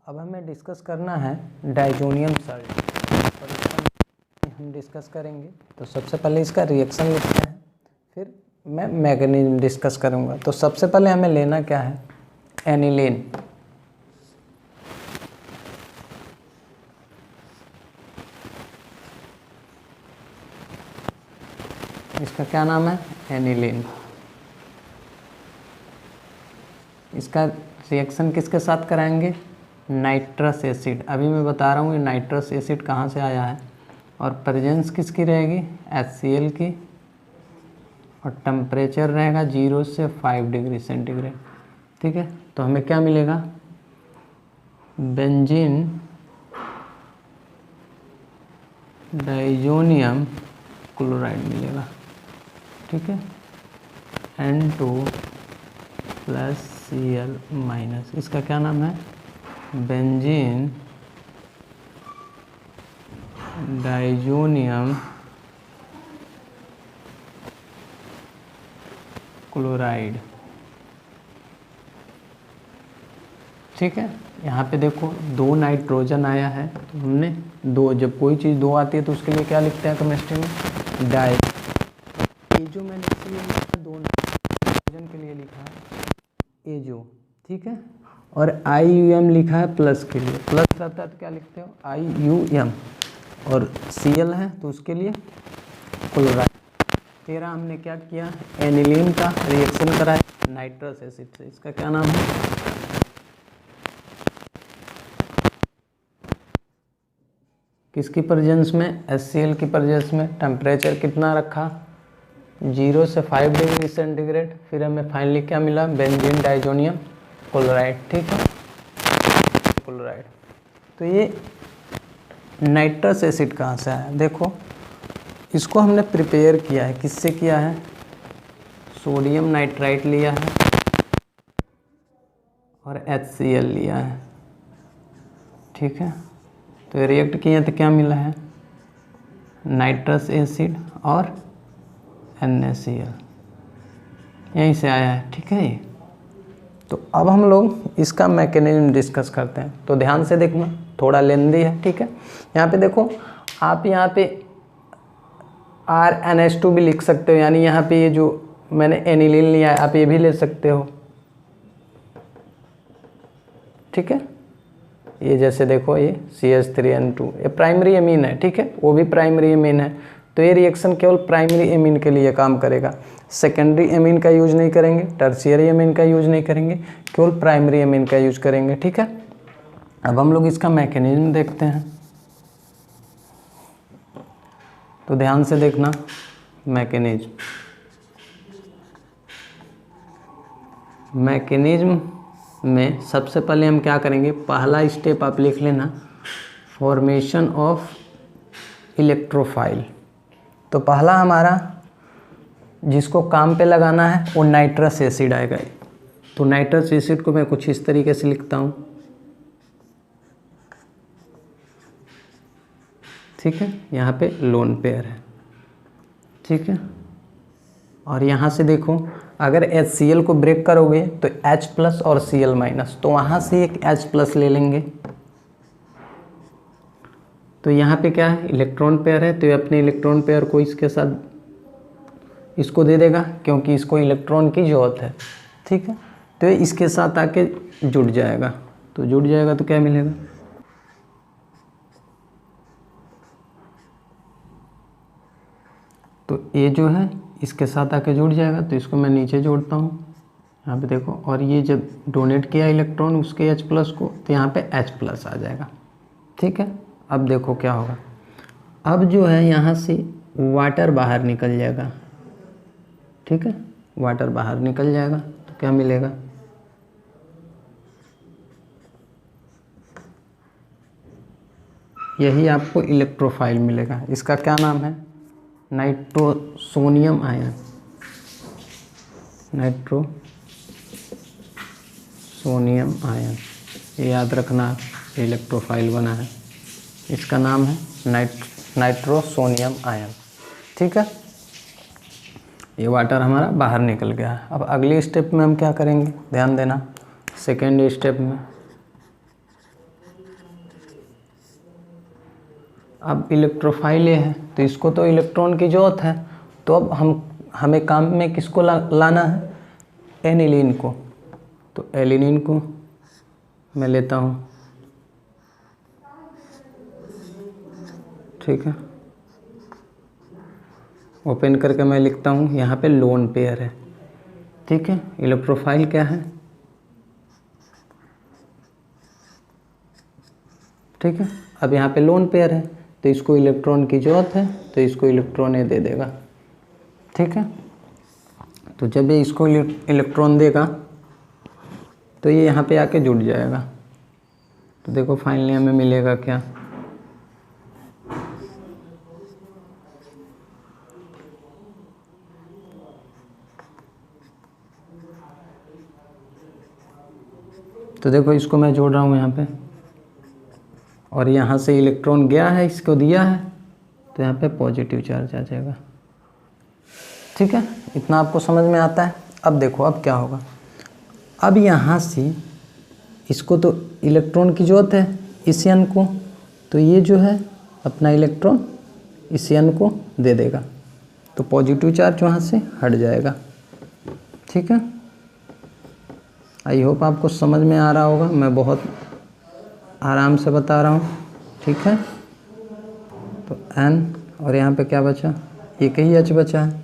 अब हमें डिस्कस करना है डाइजोनियम साल्ट और इसका हम डिस्कस करेंगे। तो सबसे पहले इसका रिएक्शन लिखते हैं, फिर मैं मैकेनिज्म डिस्कस करूँगा। तो सबसे पहले हमें लेना क्या है, एनिलीन। इसका क्या नाम है, एनिलीन। इसका रिएक्शन किसके साथ कराएंगे, नाइट्रस एसिड। अभी मैं बता रहा हूँ ये नाइट्रस एसिड कहाँ से आया है, और प्रेजेंस किसकी रहेगी, HCl की, और टेम्परेचर रहेगा 0 से 5 डिग्री सेंटीग्रेड। ठीक है, तो हमें क्या मिलेगा, बेंजीन डाइजोनियम क्लोराइड मिलेगा। ठीक है, N2 + Cl-। इसका क्या नाम है, बेंजीन डाइजोनियम क्लोराइड। ठीक है, यहाँ पे देखो 2 नाइट्रोजन आया है, तो हमने 2, जब कोई चीज़ 2 आती है तो उसके लिए क्या लिखते हैं केमिस्ट्री में, डाई। ये जो मैंने इसलिए लिखा 2 नाइट्रोजन के लिए लिखा है एजो। ठीक है, और IUM लिखा है प्लस के लिए, प्लस रहता है तो क्या लिखते हो, IUM, और Cl है तो उसके लिए क्लोराइड। तेरा हमने क्या किया, एनिलीन का रिएक्शन कराया नाइट्रस एसिड से। इसका क्या नाम है, किसकी प्रेजेंस में, HCl की प्रेजेंस में। टेम्परेचर कितना रखा, 0 से 5 डिग्री सेंटीग्रेड। फिर हमें फाइनली क्या मिला, बेंजीन डाइजोनियम क्लोराइड। ठीक है, क्लोराइड। तो ये नाइट्रस एसिड कहाँ से आया, देखो इसको हमने प्रिपेयर किया है, किससे किया है, सोडियम नाइट्राइट लिया है और HCl लिया है। ठीक है, तो ये रिएक्ट किया तो क्या मिला है, नाइट्रस एसिड और NaCl, यहीं से आया है। ठीक है, ये तो अब हम लोग इसका मैकेनिज्म डिस्कस करते हैं। तो ध्यान से देखना, थोड़ा लेंदी है। ठीक है, यहाँ पे देखो, आप यहाँ पे RNH2 भी लिख सकते हो, यानी यहाँ पे ये जो मैंने एनिलीन लिया है आप ये भी ले सकते हो। ठीक है, ये जैसे देखो ये CH3N2 ये प्राइमरी एमीन है। ठीक है, वो भी प्राइमरी एमीन है, तो ये रिएक्शन केवल प्राइमरी एमीन के लिए काम करेगा। सेकेंडरी एमीन का यूज नहीं करेंगे, टर्शियरी एमीन का यूज नहीं करेंगे, केवल प्राइमरी एमीन का यूज करेंगे। ठीक है, अब हम लोग इसका मैकेनिज्म देखते हैं। तो ध्यान से देखना, मैकेनिज्म में सबसे पहले हम क्या करेंगे, पहला स्टेप आप लिख लेना, फॉर्मेशन ऑफ इलेक्ट्रोफाइल। तो पहला हमारा जिसको काम पे लगाना है वो नाइट्रस एसिड आएगा। तो नाइट्रस एसिड को मैं कुछ इस तरीके से लिखता हूँ। ठीक है, यहाँ पे लोन पेयर है। ठीक है, और यहाँ से देखो, अगर HCl को ब्रेक करोगे तो H+ और Cl-, तो वहाँ से एक H+ ले लेंगे। तो यहाँ पे क्या है, इलेक्ट्रॉन पेयर है, तो ये अपने इलेक्ट्रॉन पेयर को इसके साथ इसको दे देगा, क्योंकि इसको इलेक्ट्रॉन की ज़रूरत है। ठीक है, तो ये इसके साथ आके जुड़ जाएगा। तो जुड़ जाएगा तो क्या मिलेगा, तो ये जो है इसके साथ आके जुड़ जाएगा। तो इसको मैं नीचे जोड़ता हूँ, यहाँ पे देखो, और ये जब डोनेट किया इलेक्ट्रॉन उसके H+ को, तो यहाँ पे H+ आ जाएगा। ठीक है, अब देखो क्या होगा, अब जो है यहाँ से वाटर बाहर निकल जाएगा। ठीक है, वाटर बाहर निकल जाएगा तो क्या मिलेगा, यही आपको इलेक्ट्रोफाइल मिलेगा। इसका क्या नाम है, नाइट्रोसोनियम आयन, नाइट्रोसोनियम आयन, ये याद रखना, इलेक्ट्रोफाइल बना है। इसका नाम है नाइट्रोसोनियम आयन। ठीक है, ये वाटर हमारा बाहर निकल गया है। अब अगली स्टेप में हम क्या करेंगे, ध्यान देना, सेकेंड स्टेप में अब इलेक्ट्रोफाइल ये है, तो इसको तो इलेक्ट्रॉन की ज़रूरत है, तो अब हमें काम में किसको लाना है, एनिलीन को। तो एलिनिन को मैं लेता हूँ, ठीक है। ओपन करके मैं लिखता हूँ, यहाँ पे लोन पेयर है, ठीक है। इलेक्ट्रोफाइल क्या है, ठीक है। अब यहाँ पे लोन पेयर है, तो इसको इलेक्ट्रॉन की ज़रूरत है, तो इसको इलेक्ट्रॉन ये दे देगा, ठीक है। तो जब ये इसको इलेक्ट्रॉन देगा तो ये यहाँ पे आके जुड़ जाएगा। तो देखो फाइनली हमें मिलेगा क्या, तो देखो इसको मैं जोड़ रहा हूँ यहाँ पे, और यहाँ से इलेक्ट्रॉन गया है, इसको दिया है, तो यहाँ पे पॉजिटिव चार्ज आ जाएगा, ठीक है। इतना आपको समझ में आता है। अब देखो अब क्या होगा, अब यहाँ से इसको तो इलेक्ट्रॉन की ज़रूरत है इस आयन को, तो ये जो है अपना इलेक्ट्रॉन इस आयन को दे देगा, तो पॉजिटिव चार्ज वहाँ से हट जाएगा, ठीक है। आई होप आपको समझ में आ रहा होगा, मैं बहुत आराम से बता रहा हूँ, ठीक है। तो N और यहाँ पे क्या बचा, एक ही H बचा है,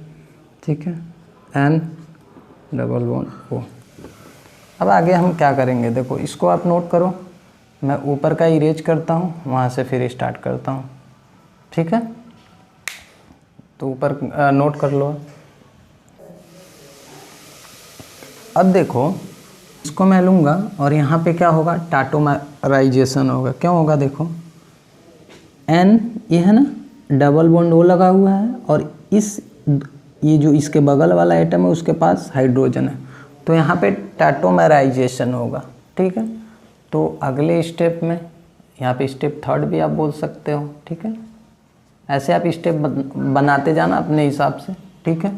ठीक है, N डबल बॉन्ड O। अब आगे हम क्या करेंगे, देखो इसको आप नोट करो, मैं ऊपर का इरेज करता हूँ, वहाँ से फिर स्टार्ट करता हूँ, ठीक है। तो ऊपर नोट कर लो। अब देखो इसको मैं लूँगा और यहाँ पे क्या होगा, टाटोमराइजेशन होगा। क्यों होगा, देखो N ये है ना, डबल बॉन्ड O लगा हुआ है, और ये जो इसके बगल वाला एटम है उसके पास हाइड्रोजन है, तो यहाँ पे टाटोमराइजेशन होगा, ठीक है। तो अगले स्टेप में यहाँ पे स्टेप थर्ड भी आप बोल सकते हो, ठीक है। ऐसे आप स्टेप बनाते जाना अपने हिसाब से, ठीक है।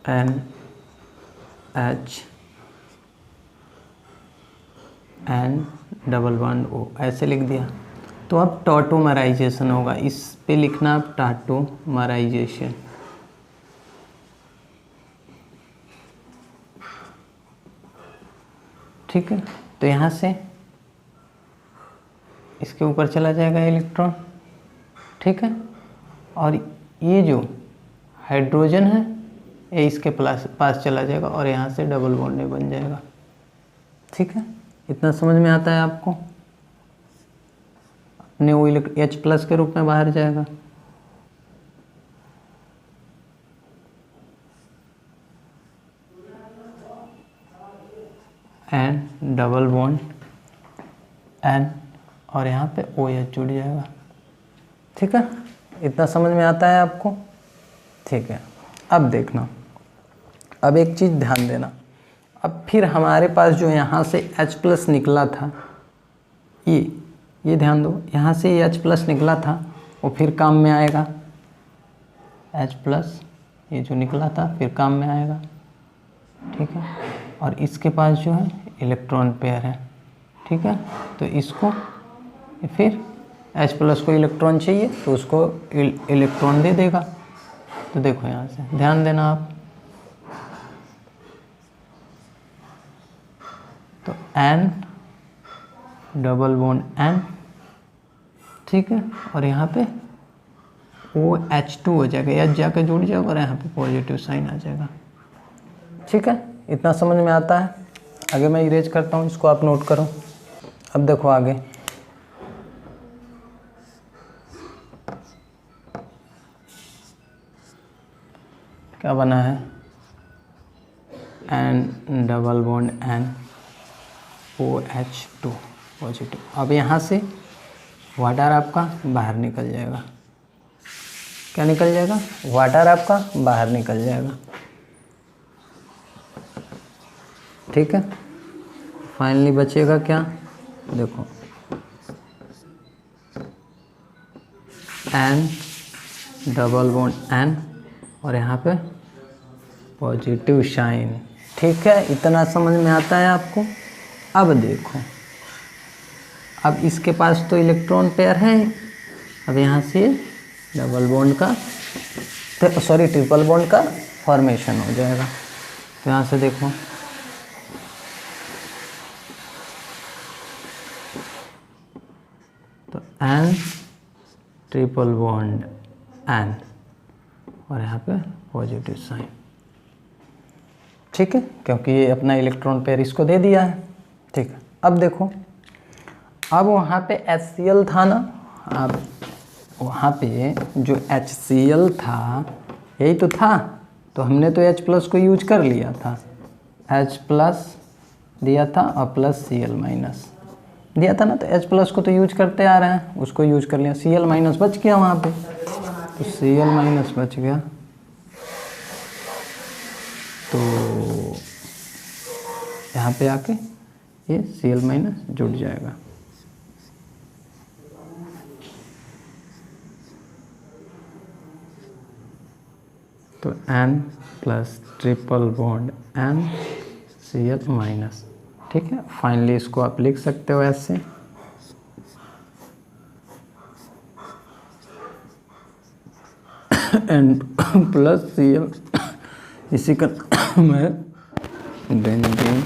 NH N double bond O ऐसे लिख दिया, तो अब टाटोमराइजेशन होगा, इस पे लिखना आप टाटोमराइजेशन, ठीक है। तो यहाँ से इसके ऊपर चला जाएगा इलेक्ट्रॉन, ठीक है, और ये जो हाइड्रोजन है ये इसके पास चला जाएगा और यहाँ से डबल बॉन्ड बन जाएगा, ठीक है। इतना समझ में आता है आपको, अपने वो H+ के रूप में बाहर जाएगा। N डबल बॉन्ड N और यहाँ पे OH जुड़ जाएगा, ठीक है। इतना समझ में आता है आपको, ठीक है। अब देखना, अब एक चीज़ ध्यान देना, अब फिर हमारे पास जो यहाँ से H+ निकला था, ये ध्यान दो, यहाँ से H+ निकला था वो फिर काम में आएगा, H+ ये जो निकला था फिर काम में आएगा, ठीक है। और इसके पास जो है इलेक्ट्रॉन पेयर है, ठीक है। तो इसको फिर H+ को इलेक्ट्रॉन चाहिए तो उसको इलेक्ट्रॉन दे देगा। तो देखो यहाँ से ध्यान देना आप, तो N डबल बॉन्ड N, ठीक है, और यहाँ पे OH2 हो जाएगा, H जाके जुड़ जाएगा और यहाँ पे पॉजिटिव साइन आ जाएगा, ठीक है। इतना समझ में आता है। आगे मैं इरेज करता हूँ, इसको आप नोट करो। अब देखो आगे, क्या बना है, N double bond N OH2 positive. अब यहाँ से वाटर आपका बाहर निकल जाएगा, क्या निकल जाएगा, वाटर आपका बाहर निकल जाएगा, ठीक है। फाइनली बचेगा क्या, देखो N डबल बॉन्ड N और यहाँ पे पॉजिटिव साइन। ठीक है, इतना समझ में आता है आपको। अब देखो, अब इसके पास तो इलेक्ट्रॉन पेयर है, अब यहाँ से डबल बॉन्ड का सॉरी ट्रिपल बॉन्ड का फॉर्मेशन हो जाएगा। तो यहाँ से देखो, तो N ट्रिपल बॉन्ड N और यहाँ पे पॉजिटिव साइन। ठीक है, क्योंकि ये अपना इलेक्ट्रॉन पेयर इसको दे दिया है। ठीक है, अब देखो, अब वहाँ पे HCl था ना, अब वहाँ पे जो HCl था यही तो था, तो हमने तो H प्लस को यूज कर लिया था, H प्लस दिया था और प्लस Cl माइनस दिया था ना, तो H प्लस को तो यूज करते आ रहे हैं, उसको यूज कर लिया, Cl माइनस बच गया वहाँ पे, तो Cl माइनस बच गया, तो यहाँ पे आके ये Cl माइनस जुड़ जाएगा। तो N plus triple bond N Cl minus. ठीक है, फाइनली इसको आप लिख सकते हो ऐसे, N प्लस Cl, इसी का नाम है बेंजीन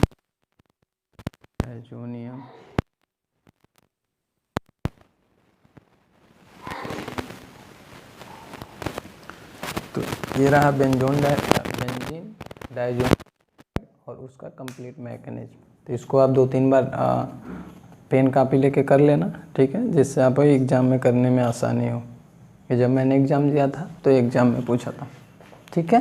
डायज़ोनियम। तो ये रहा बेंजीन डायज़ोनियम और उसका कंप्लीट मैकेनिज्म। तो इसको आप 2-3 बार पेन कापी लेके कर लेना। ठीक है, जिससे आप एग्ज़ाम में करने में आसानी हो, कि जब मैंने एग्ज़ाम दिया था तो एग्ज़ाम में पूछा था। ठीक है।